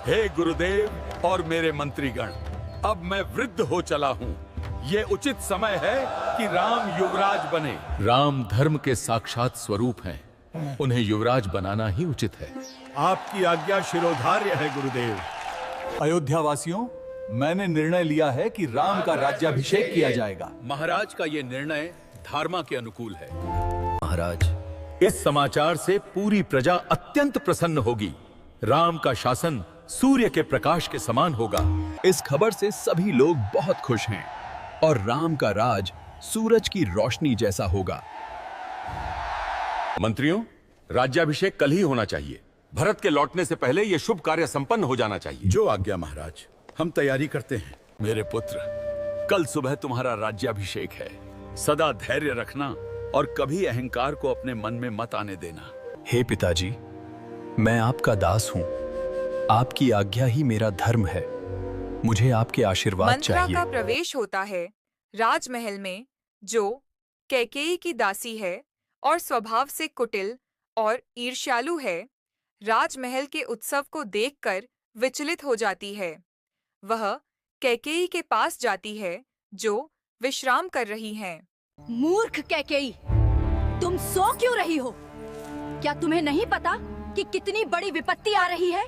हे गुरुदेव और मेरे मंत्रीगण, अब मैं वृद्ध हो चला हूँ। ये उचित समय है कि राम युवराज बने। राम धर्म के साक्षात स्वरूप हैं। उन्हें युवराज बनाना ही उचित है। आपकी आज्ञा शिरोधार्य है गुरुदेव। अयोध्या वासियों, मैंने निर्णय लिया है कि राम का राज्याभिषेक किया जाएगा। महाराज का ये निर्णय धर्म के अनुकूल है। महाराज, इस समाचार से पूरी प्रजा अत्यंत प्रसन्न होगी। राम का शासन सूर्य के प्रकाश के समान होगा। इस खबर से सभी लोग बहुत खुश हैं और राम का राज सूरज की रोशनी जैसा होगा। मंत्रियों, राज्याभिषेक कल ही होना चाहिए। भरत के लौटने से पहले यह शुभ कार्य संपन्न हो जाना चाहिए। जो आज्ञा महाराज, हम तैयारी करते हैं। मेरे पुत्र, कल सुबह तुम्हारा राज्याभिषेक है। सदा धैर्य रखना और कभी अहंकार को अपने मन में मत आने देना। हे पिताजी, मैं आपका दास हूँ। आपकी आज्ञा ही मेरा धर्म है। मुझे आपके आशीर्वाद मंत्रा चाहिए। का प्रवेश होता है राजमहल में, जो कैकेयी की दासी है और स्वभाव से कुटिल और ईर्ष्यालु है। राजमहल के उत्सव को देखकर विचलित हो जाती है। वह कैकेयी के पास जाती है, जो विश्राम कर रही हैं। मूर्ख कैकेयी, तुम सो क्यों रही हो? क्या तुम्हें नहीं पता कि कितनी बड़ी विपत्ति आ रही है?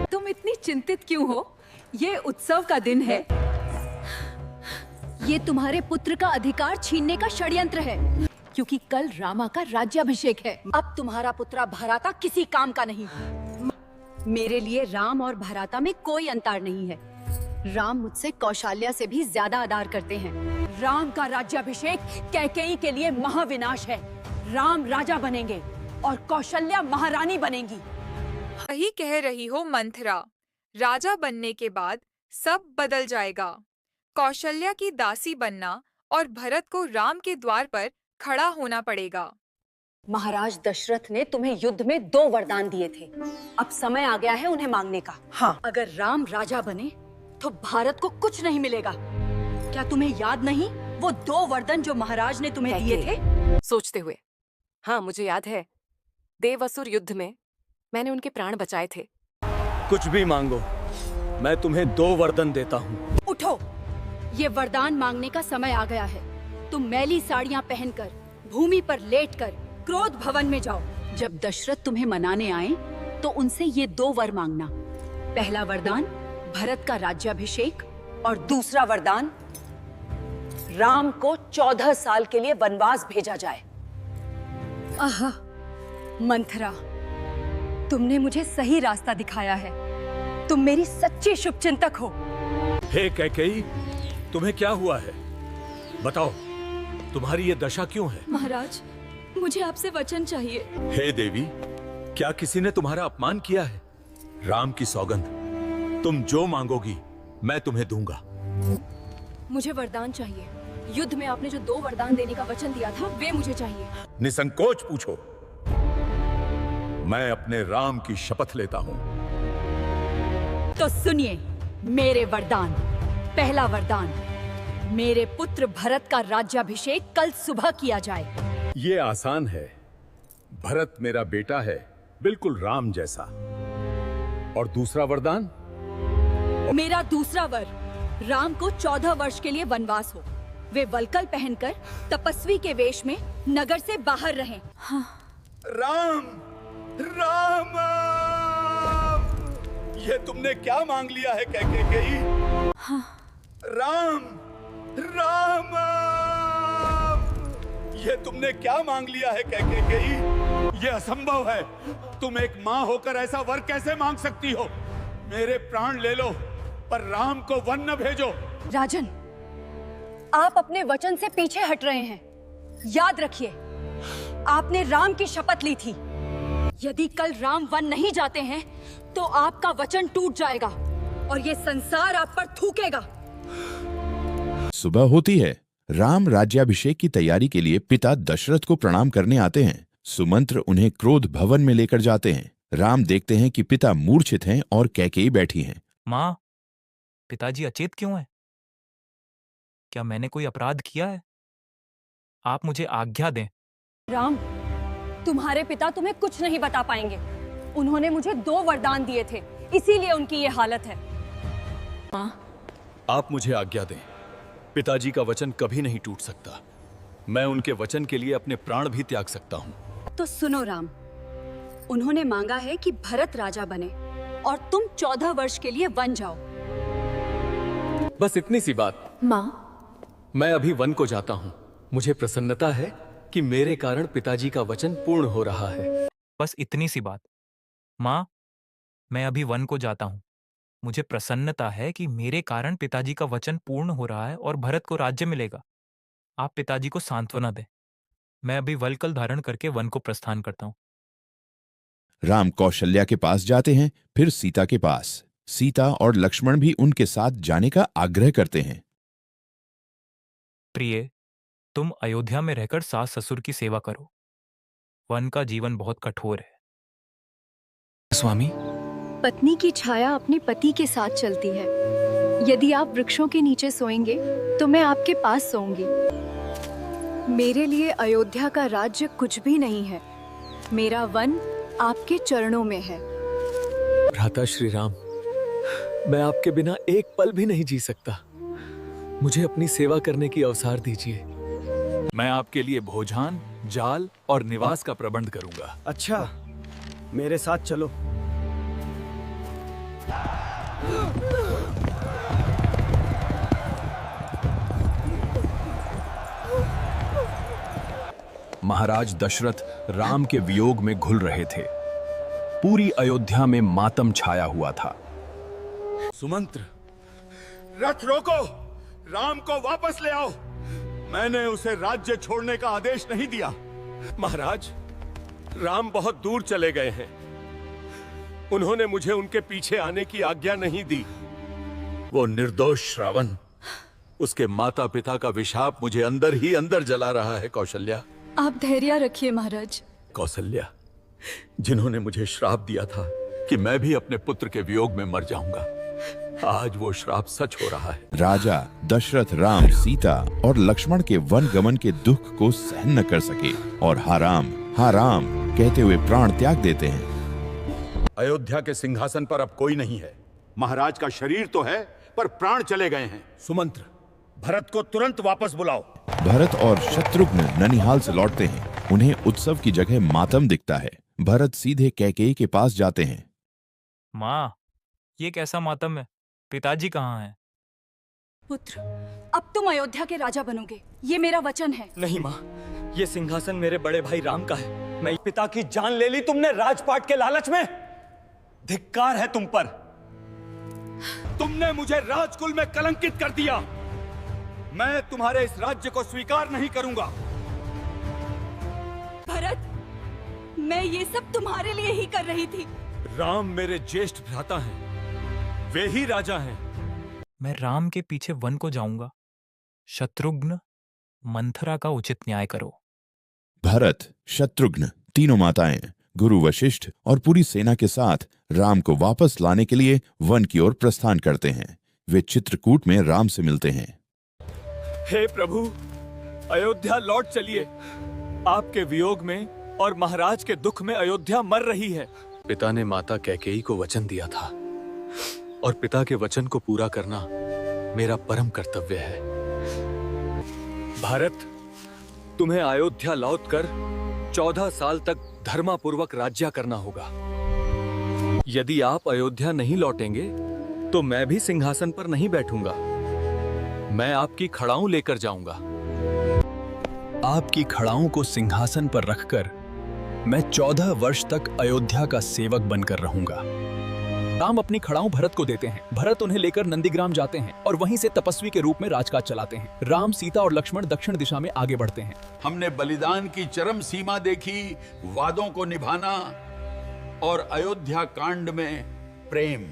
तुम इतनी चिंतित क्यों हो? ये उत्सव का दिन है। ये तुम्हारे पुत्र का अधिकार छीनने का षड्यंत्र है, क्योंकि कल रामा का राज्याभिषेक है। अब तुम्हारा पुत्र भराता किसी काम का नहीं। मेरे लिए राम और भराता में कोई अंतर नहीं है। राम मुझसे कौशल्या से भी ज्यादा आदर करते हैं। राम का राज्याभिषेक कैकेयी के लिए महाविनाश है। राम राजा बनेंगे और कौशल्या महारानी बनेगी। सही कह रही हो मंथरा। राजा बनने के बाद सब बदल जाएगा। कौशल्या की दासी बनना और भरत को राम के द्वार पर खड़ा होना पड़ेगा। महाराज दशरथ ने तुम्हें युद्ध में 2 वरदान दिए थे। अब समय आ गया है उन्हें मांगने का। हाँ। अगर राम राजा बने तो भारत को कुछ नहीं मिलेगा। क्या तुम्हें याद नहीं वो 2 वरदान जो महाराज ने तुम्हें दिए थे? सोचते हुए, हाँ मुझे याद है। देवासुर युद्ध में मैंने उनके प्राण बचाए थे। कुछ भी मांगो, मैं तुम्हें 2 वरदान देता हूँ। उठो, ये वरदान मांगने का समय आ गया है। तुम मैली साड़ियाँ पहनकर भूमि पर लेटकर क्रोध भवन में जाओ। जब दशरथ तुम्हें मनाने आए तो उनसे ये 2 वर मांगना। पहला वरदान भरत का राज्याभिषेक और दूसरा वरदान राम को 14 साल के लिए वनवास भेजा जाए। आहा, मंथरा, तुमने मुझे सही रास्ता दिखाया है। तुम मेरी सच्ची शुभचिंतक हो। हे कैकेयी, तुम्हें क्या हुआ है? बताओ, तुम्हारी ये दशा क्यों है? महाराज, मुझे आपसे वचन चाहिए। हे देवी, क्या किसी ने तुम्हारा अपमान किया है? राम की सौगंध, तुम जो मांगोगी मैं तुम्हें दूंगा। मुझे वरदान चाहिए। युद्ध में आपने जो 2 वरदान देने का वचन दिया था, वे मुझे चाहिए। निसंकोच पूछो। मैं अपने राम की शपथ लेता हूँ। तो सुनिए मेरे वरदान। पहला वरदान, मेरे पुत्र भरत का राज्याभिषेक कल सुबह किया जाए। ये आसान है। भरत मेरा बेटा है, बिल्कुल राम जैसा। और दूसरा वरदान? मेरा दूसरा वर, राम को 14 वर्ष के लिए वनवास हो। वे वल्कल पहनकर तपस्वी के वेश में नगर से बाहर रहें। हाँ। राम, राम, ये तुमने क्या मांग लिया है कैकेयी? हाँ। राम, राम, ये तुमने क्या मांग लिया है कैकेयी? ये असंभव है। तुम एक माँ होकर ऐसा वर कैसे मांग सकती हो? मेरे प्राण ले लो, पर राम को वन न भेजो। राजन, आप अपने वचन से पीछे हट रहे हैं। याद रखिए, आपने राम की शपथ ली थी। यदि कल राम वन नहीं जाते हैं, तो आपका वचन टूट जाएगा और ये संसार आप पर थूकेगा। सुबह होती है। राम राज्याभिषेक की तैयारी के लिए पिता दशरथ को प्रणाम करने आते हैं। सुमंत्र उन्हें क्रोध भवन में लेकर जाते हैं। राम देखते हैं कि पिता मूर्छित हैं और कैकेयी बैठी हैं। माँ, पिताजी अचेत क्यों हैं? क्या मैंने कोई अपराध किया है? आप मुझे आज्ञा दें। राम, तुम्हारे पिता तुम्हें कुछ नहीं बता पाएंगे। उन्होंने मुझे 2 वरदान दिए थे, इसीलिए उनकी ये हालत है। आप मुझे आज्ञा दें। पिताजी का वचन कभी नहीं टूट सकता। मैं उनके वचन के लिए अपने प्राण भी त्याग सकता हूँ। तो सुनो राम, उन्होंने मांगा है कि भरत राजा बने और तुम 14 वर्ष के लिए वन जाओ। बस इतनी सी बात। माँ, मैं अभी वन को जाता हूँ। मुझे प्रसन्नता है कि मेरे कारण पिताजी का वचन पूर्ण हो रहा है। बस इतनी सी बात। माँ, मैं अभी वन को जाता हूँ। मुझे प्रसन्नता है कि मेरे कारण पिताजी का वचन पूर्ण हो रहा है और भरत को राज्य मिलेगा। आप पिताजी को सांत्वना दें। मैं अभी वल्कल धारण करके वन को प्रस्थान करता हूँ। राम कौशल्या के पास जाते हैं, फिर सीता के पास। सीता और लक्ष्मण भी उनके साथ जाने का आग्रह करते हैं। प्रिय, तुम अयोध्या में रहकर सास ससुर की सेवा करो। वन का जीवन बहुत कठोर है। स्वामी, पत्नी की छाया अपने पति के साथ चलती है। यदि आप वृक्षों के नीचे सोएंगे तो मैं आपके पास सोऊंगी। मेरे लिए अयोध्या का राज्य कुछ भी नहीं है। मेरा वन आपके चरणों में है। भ्राता श्री राम, मैं आपके बिना एक पल भी नहीं जी सकता। मुझे अपनी सेवा करने की अवसर दीजिए। मैं आपके लिए भोजन, जाल और निवास का प्रबंध करूंगा। अच्छा, मेरे साथ चलो। महाराज दशरथ राम के वियोग में घुल रहे थे। पूरी अयोध्या में मातम छाया हुआ था। सुमंत्र, रथ रोको, राम को वापस ले आओ। मैंने उसे राज्य छोड़ने का आदेश नहीं दिया। महाराज, राम बहुत दूर चले गए हैं। उन्होंने मुझे उनके पीछे आने की आज्ञा नहीं दी। वो निर्दोष श्रावण, उसके माता पिता का विशाप मुझे अंदर ही अंदर जला रहा है। कौशल्या, आप धैर्य रखिए महाराज। कौशल्या, जिन्होंने मुझे श्राप दिया था कि मैं भी अपने पुत्र के वियोग में मर जाऊंगा, आज वो श्राप सच हो रहा है। राजा दशरथ राम, सीता और लक्ष्मण के वन गमन के दुख को सहन न कर सके और हा राम कहते हुए प्राण त्याग देते हैं। अयोध्या के सिंहासन पर अब कोई नहीं है। महाराज का शरीर तो है, पर प्राण चले गए हैं। सुमंत्र, भरत को तुरंत वापस बुलाओ। भरत और शत्रुघ्न ननिहाल से लौटते हैं। उन्हें उत्सव की जगह मातम दिखता है। भरत सीधे कैकेयी के पास जाते हैं। माँ, ये कैसा मातम है? पिताजी कहाँ हैं? पुत्र, अब तुम अयोध्या के राजा बनोगे, ये मेरा वचन है। नहीं माँ, ये सिंहासन मेरे बड़े भाई राम का है। मैं पिता की जान ले ली तुमने राजपाट के लालच में। धिक्कार है तुम पर। तुमने मुझे राजकुल में कलंकित कर दिया। मैं तुम्हारे इस राज्य को स्वीकार नहीं करूंगा। भरत, मैं ये सब तुम्हारे लिए ही कर रही थी। राम मेरे ज्येष्ठ भ्राता हैं, वे ही राजा हैं। मैं राम के पीछे वन को जाऊंगा। शत्रुघ्न, मंथरा का उचित न्याय करो। भरत, शत्रुघ्न, तीनों माताएं, गुरु वशिष्ठ और पूरी सेना के साथ राम को वापस लाने के लिए वन की ओर प्रस्थान करते हैं। वे चित्रकूट में राम से मिलते हैं। हे प्रभु, अयोध्या लौट चलिए। आपके वियोग में और महाराज के दुख में अयोध्या मर रही है। पिता ने माता कैकेयी को वचन दिया था और पिता के वचन को पूरा करना मेरा परम कर्तव्य है। भारत, तुम्हें अयोध्या लौटकर 14 साल तक धर्मापूर्वक राज्य करना होगा। यदि आप अयोध्या नहीं लौटेंगे तो मैं भी सिंहासन पर नहीं बैठूंगा। मैं आपकी खड़ाऊं लेकर जाऊंगा। आपकी खड़ाओं को सिंहासन पर रखकर मैं 14 वर्ष तक अयोध्या का सेवक बनकर रहूंगा। राम अपनी खड़ाऊं भरत को देते हैं। भरत उन्हें लेकर नंदीग्राम जाते हैं और वहीं से तपस्वी के रूप में राजकाज चलाते हैं। राम, सीता और लक्ष्मण दक्षिण दिशा में आगे बढ़ते हैं। हमने बलिदान की चरम सीमा देखी, वादों को निभाना और अयोध्या कांड में प्रेम।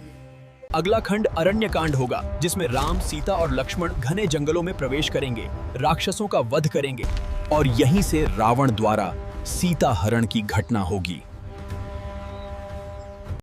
अगला खंड अरण्य कांड होगा, जिसमें राम, सीता और लक्ष्मण घने जंगलों में प्रवेश करेंगे, राक्षसों का वध करेंगे और यहीं से रावण द्वारा सीता हरण की घटना होगी।